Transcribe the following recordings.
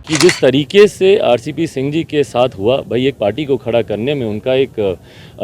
कि जिस तरीके से आरसीपी सिंह जी के साथ हुआ, भाई एक पार्टी को खड़ा करने में उनका एक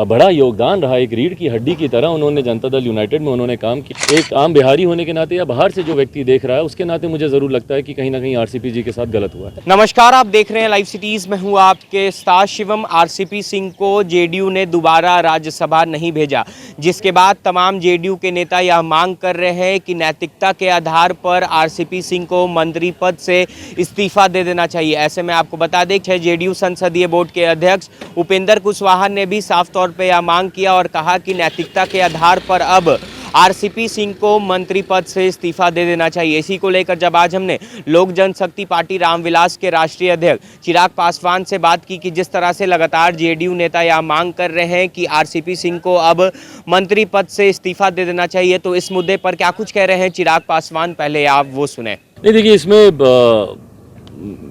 बड़ा योगदान रहा। एक रीढ़ की हड्डी की तरह उन्होंने जनता दल यूनाइटेड में उन्होंने काम किया। एक आम बिहारी होने के नाते या बाहर से जो व्यक्ति देख रहा है उसके नाते मुझे ज़रूर लगता है कि कहीं ना कहीं आरसीपी जी के साथ गलत हुआ है। नमस्कार, आप देख रहे हैं लाइव सिटीज़ में हूँ आपके साथ शिवम। आरसीपी सिंह को जेडीयू ने दोबारा राज्यसभा नहीं भेजा, जिसके बाद तमाम जेडीयू के नेता यह मांग कर रहे हैं कि नैतिकता के आधार पर आरसीपी सिंह को मंत्री पद से इस्तीफा दे देना चाहिए। ऐसे में आपको बता दें कि जेडीयू संसदीय बोर्ड के अध्यक्ष उपेंद्र कुशवाहा ने भी साफ तौर पर यह मांग किया और कहा कि नैतिकता के आधार पर अब आरसीपी सिंह को मंत्री पद से इस्तीफा दे देना चाहिए। इसी को लेकर जब आज हमने लोक जनशक्ति पार्टी रामविलास के राष्ट्रीय अध्यक्ष चिराग पासवान से बात की कि जिस तरह से लगातार जेडीयू नेता यह मांग कर रहे हैं कि आरसीपी सिंह को अब मंत्री पद से इस्तीफा दे देना चाहिए, तो इस मुद्दे पर क्या कुछ कह रहे हैं चिराग पासवान, पहले आप वो सुने। नहीं, देखिए, इसमें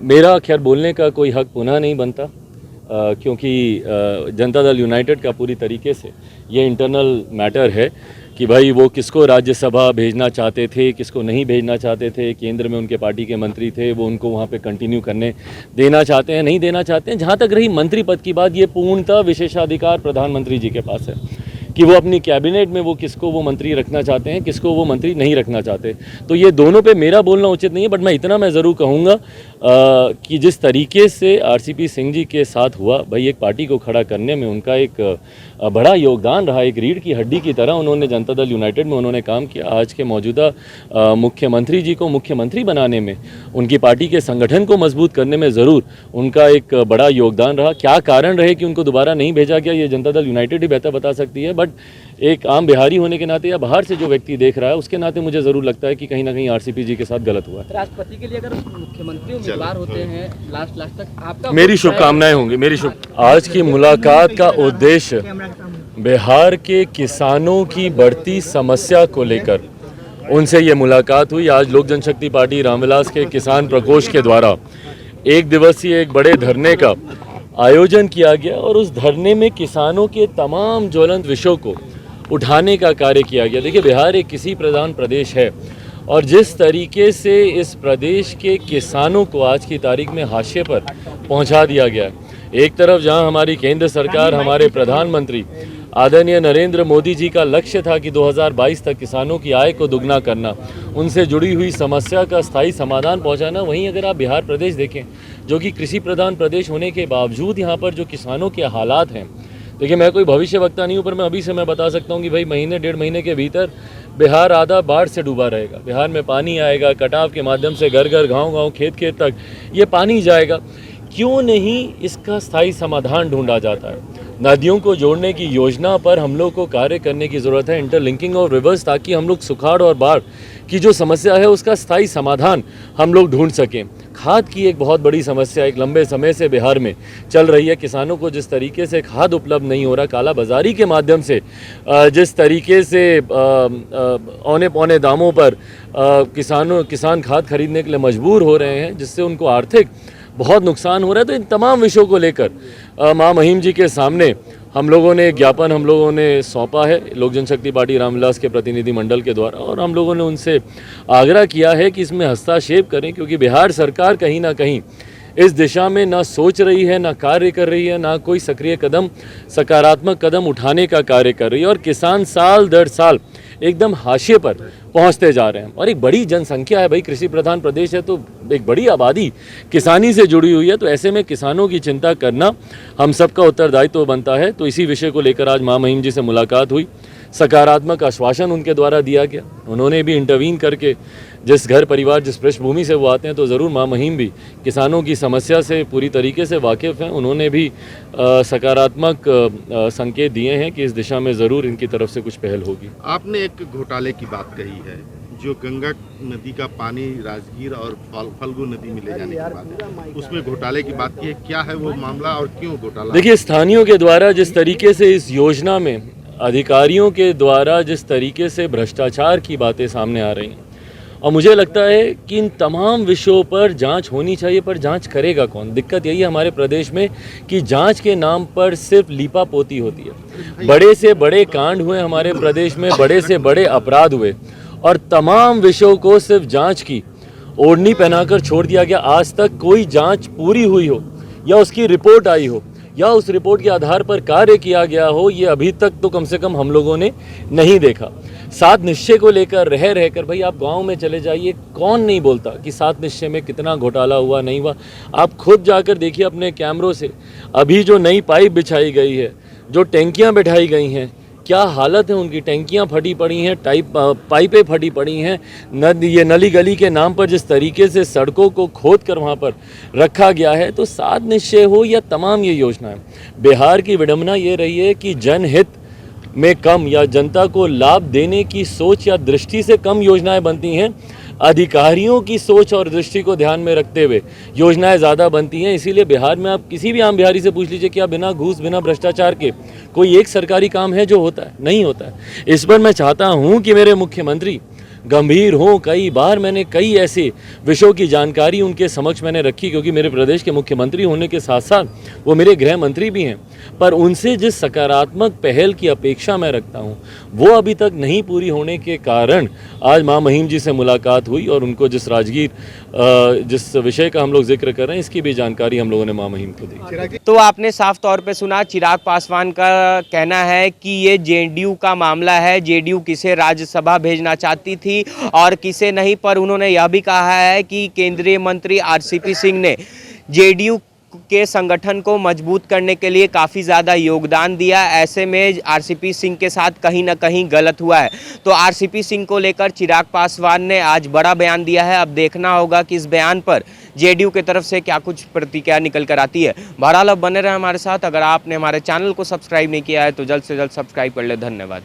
मेरा खैर बोलने का कोई हक पुनः नहीं बनता, क्योंकि जनता दल यूनाइटेड का पूरी तरीके से ये इंटरनल मैटर है कि भाई वो किसको राज्यसभा भेजना चाहते थे, किसको नहीं भेजना चाहते थे। केंद्र में उनके पार्टी के मंत्री थे, वो उनको वहाँ पे कंटिन्यू करने देना चाहते हैं, नहीं देना चाहते हैं। जहाँ तक रही मंत्री पद की बात, ये पूर्णतः विशेषाधिकार प्रधानमंत्री जी के पास है कि वो अपनी कैबिनेट में वो किसको वो मंत्री रखना चाहते हैं, किसको वो मंत्री नहीं रखना चाहते। तो ये दोनों पे मेरा बोलना उचित नहीं है, बट मैं इतना मैं ज़रूर कहूँगा कि जिस तरीके से आरसीपी सिंह जी के साथ हुआ, भाई एक पार्टी को खड़ा करने में उनका एक बड़ा योगदान रहा। एक रीढ़ की हड्डी की तरह उन्होंने जनता दल यूनाइटेड में उन्होंने काम किया। आज के मौजूदा मुख्यमंत्री जी को मुख्यमंत्री बनाने में, उनकी पार्टी के संगठन को मजबूत करने में ज़रूर उनका एक बड़ा योगदान रहा। क्या कारण रहे कि उनको दोबारा नहीं भेजा गया, ये जनता दल यूनाइटेड ही बेहतर बता सकती है। बट एक आम बिहारी होने के नाते या बाहर से जो व्यक्ति देख रहा है उसके नाते मुझे ज़रूर लगता है कि कहीं ना कहीं आरसीपी जी के साथ गलत हुआ है। राष्ट्रपति के लिए अगर मुख्यमंत्री उम्मीदवार होते हैं लास्ट तक आपका मेरी शुभकामनाएं होंगी। आज की मुलाकात का उद्देश्य बिहार के किसानों की बढ़ती समस्या को लेकर उनसे ये मुलाकात हुई। आज लोक जनशक्ति पार्टी रामविलास के किसान प्रकोष्ठ के द्वारा एक दिवसीय एक बड़े धरने का आयोजन किया गया और उस धरने में किसानों के तमाम ज्वलंत विषयों को उठाने का कार्य किया गया। देखिए, बिहार एक कृषि प्रधान प्रदेश है और जिस तरीके से इस प्रदेश के किसानों को आज की तारीख में हाशिए पर पहुंचा दिया गया है, एक तरफ जहां हमारी केंद्र सरकार, हमारे प्रधानमंत्री आदरणीय नरेंद्र मोदी जी का लक्ष्य था कि 2022 तक किसानों की आय को दुगना करना, उनसे जुड़ी हुई समस्या का स्थायी समाधान पहुंचाना, वहीं अगर आप बिहार प्रदेश देखें जो कि कृषि प्रधान प्रदेश होने के बावजूद यहाँ पर जो किसानों के हालात हैं, देखिए, मैं कोई भविष्यवक्ता नहीं हूँ, पर मैं अभी से मैं बता सकता हूँ कि भाई महीने डेढ़ महीने के भीतर बिहार आधा बाढ़ से डूबा रहेगा। बिहार में पानी आएगा, कटाव के माध्यम से घर घर, गाँव गाँव, खेत खेत तक ये पानी जाएगा। क्यों नहीं इसका स्थायी समाधान ढूंढा जाता है? नदियों को जोड़ने की योजना पर हम लोग को कार्य करने की ज़रूरत है, इंटरलिंकिंग ऑफ रिवर्स, ताकि हम लोग सुखाड़ और बाढ़ की जो समस्या है उसका स्थायी समाधान हम लोग ढूंढ सकें। खाद की एक बहुत बड़ी समस्या एक लंबे समय से बिहार में चल रही है। किसानों को जिस तरीके से खाद उपलब्ध नहीं हो रहा, काला बाजारी के माध्यम से जिस तरीके से औने पौने दामों पर किसान खाद खरीदने के लिए मजबूर हो रहे हैं, जिससे उनको आर्थिक बहुत नुकसान हो रहा है। तो इन तमाम विषयों को लेकर मां महिम जी के सामने हम लोगों ने ज्ञापन सौंपा है लोक जनशक्ति पार्टी रामविलास के प्रतिनिधि मंडल के द्वारा, और हम लोगों ने उनसे आग्रह किया है कि इसमें हस्तक्षेप करें, क्योंकि बिहार सरकार कहीं ना कहीं इस दिशा में ना सोच रही है, ना कार्य कर रही है, ना कोई सक्रिय कदम, सकारात्मक कदम उठाने का कार्य कर रही है। और किसान साल दर साल एकदम हाशिए पर पहुंचते जा रहे हैं और एक बड़ी जनसंख्या है, भाई कृषि प्रधान प्रदेश है तो एक बड़ी आबादी किसानी से जुड़ी हुई है। तो ऐसे में किसानों की चिंता करना हम सबका उत्तरदायित्व बनता है। तो इसी विषय को लेकर आज मां महिम जी से मुलाकात हुई, सकारात्मक आश्वासन उनके द्वारा दिया गया। उन्होंने भी इंटरवीन करके, जिस घर परिवार जिस पृष्ठभूमि से वो आते हैं, तो ज़रूर मां महिम भी किसानों की समस्या से पूरी तरीके से वाकिफ़ हैं। उन्होंने भी सकारात्मक संकेत दिए हैं कि इस दिशा में ज़रूर इनकी तरफ से कुछ पहल होगी। आपने एक घोटाले की बात कही है, जो गंगा नदी का पानी राजगीर और फल्गु नदी में ले जाने की बात है, उसमें घोटाले की बात की है। क्या है वो मामला और क्यों घोटाला? देखिए, स्थानीयों के द्वारा जिस तरीके से इस योजना में अधिकारियों के द्वारा जिस तरीके से भ्रष्टाचार की बातें सामने आ रही हैं, और मुझे लगता है कि इन तमाम विषयों पर जांच होनी चाहिए, पर जांच करेगा कौन? दिक्कत यही है हमारे प्रदेश में कि जांच के नाम पर सिर्फ लीपापोती होती है। बड़े से बड़े कांड हुए हमारे प्रदेश में, बड़े से बड़े अपराध हुए, और तमाम विषयों को सिर्फ जांच की ओढ़नी पहनाकर छोड़ दिया गया। आज तक कोई जांच पूरी हुई हो या उसकी रिपोर्ट आई हो या उस रिपोर्ट के आधार पर कार्य किया गया हो, ये अभी तक तो कम से कम हम लोगों ने नहीं देखा। 7 निश्चय को लेकर रहकर भाई आप गांव में चले जाइए, कौन नहीं बोलता कि 7 निश्चय में कितना घोटाला हुआ नहीं हुआ। आप खुद जाकर देखिए अपने कैमरों से, अभी जो नई पाइप बिछाई गई है, जो टैंकियां बैठाई गई हैं, क्या हालत है उनकी। टैंकियां फटी पड़ी हैं, पाइपें फटी पड़ी हैं। ये नली गली के नाम पर जिस तरीके से सड़कों को खोद कर वहाँ पर रखा गया है, तो 7 निश्चय हो या तमाम ये योजनाएं, बिहार की विडंबना ये रही है कि जनहित में कम या जनता को लाभ देने की सोच या दृष्टि से कम योजनाएं बनती हैं। अधिकारियों की सोच और दृष्टि को ध्यान में रखते हुए योजनाएं ज़्यादा बनती हैं। इसीलिए बिहार में आप किसी भी आम बिहारी से पूछ लीजिए कि आप बिना घूस बिना भ्रष्टाचार के कोई एक सरकारी काम है जो होता है, नहीं होता है। इस पर मैं चाहता हूं कि मेरे मुख्यमंत्री गंभीर हों। कई बार मैंने कई ऐसे विषयों की जानकारी उनके समक्ष मैंने रखी, क्योंकि मेरे प्रदेश के मुख्यमंत्री होने के साथ साथ वो मेरे गृह मंत्री भी हैं, पर उनसे जिस सकारात्मक पहल की अपेक्षा मैं रखता हूं वो अभी तक नहीं पूरी होने के कारण आज मां महिम जी से मुलाकात हुई और उनको जिस राजगीर जिस विषय का हम लोग जिक्र कर रहे हैं, इसकी भी जानकारी हम लोगों ने मां महिम को दी। तो आपने साफ तौर पे सुना, चिराग पासवान का कहना है कि ये जेडीयू का मामला है, जेडीयू किसे राज्यसभा भेजना चाहती थी और किसे नहीं। पर उन्होंने यह भी कहा है कि केंद्रीय मंत्री आरसीपी सिंह ने जेडीयू के संगठन को मजबूत करने के लिए काफ़ी ज़्यादा योगदान दिया। ऐसे में आरसीपी सिंह के साथ कहीं ना कहीं गलत हुआ है। तो आरसीपी सिंह को लेकर चिराग पासवान ने आज बड़ा बयान दिया है। अब देखना होगा कि इस बयान पर जेडीयू की तरफ से क्या कुछ प्रतिक्रिया निकल कर आती है। बहरहाल अब बने रहे हमारे साथ। अगर आपने हमारे चैनल को सब्सक्राइब नहीं किया है तो जल्द से जल्द सब्सक्राइब कर ले। धन्यवाद।